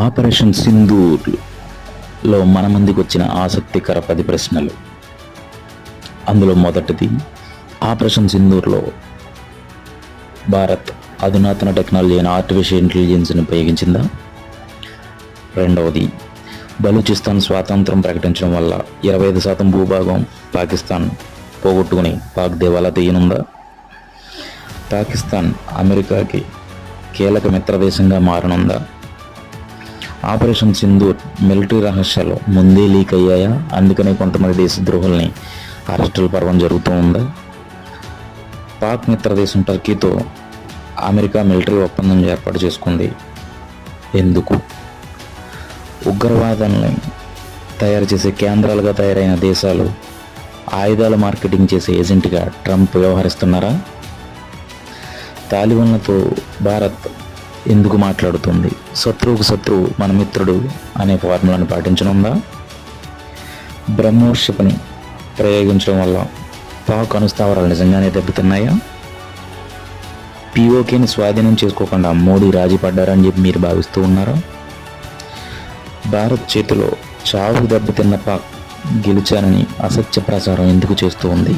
Operation సింధూర్లో మన ముందుకు వచ్చిన ఆసక్తికర 10 ప్రశ్నలు. అందులో మొదటిది, ఆపరేషన్ సింధూర్లో భారత్ అధునాతన టెక్నాలజీ అయిన ఆర్టిఫిషియల్ ఇంటెలిజెన్స్ని ఉపయోగించిందా? రెండవది, బలూచిస్తాన్ స్వాతంత్రం ప్రకటించడం వల్ల 25% భూభాగం పాకిస్తాన్ పోగొట్టుకుని పాక్ దివాలా తీయనుందా? పాకిస్తాన్ అమెరికాకి కీలక మిత్రదేశంగా మారనుందా? ఆపరేషన్ సింధూర్ మిలిటరీ రహస్యాలు ముందే లీక్ అయ్యాయా? అందుకనే కొంతమంది దేశద్రోహుల్ని అరెస్టుల పర్వం జరుగుతూ ఉందా? పాక్ మిత్రదేశం టర్కీతో అమెరికా మిలిటరీ ఒప్పందం ఏర్పాటు చేసుకుంది ఎందుకు? ఉగ్రవాదాన్ని తయారు చేసే కేంద్రాలుగా తయారైన దేశాలు ఆయుధాల మార్కెటింగ్ చేసే ఏజెంట్గా ట్రంప్ వ్యవహరిస్తున్నారా? తాలిబాన్లతో భారత్ ఎందుకు మాట్లాడుతుంది? శత్రువుకు శత్రువు మన మిత్రుడు అనే ఫార్ములాను పాటించనుందా? బ్రహ్మోషిని ప్రయోగించడం వల్ల పాక్ అణుస్థావరాలు నిజంగానే దెబ్బతిన్నాయా? పీఓకేని స్వాధీనం చేసుకోకుండా మోడీ రాజీ పడ్డారని చెప్పి మీరు భావిస్తూ ఉన్నారా? భారత్ చేతిలో చావు దెబ్బతిన్న పాక్ గెలిచానని అసత్య ప్రచారం ఎందుకు చేస్తూ ఉంది?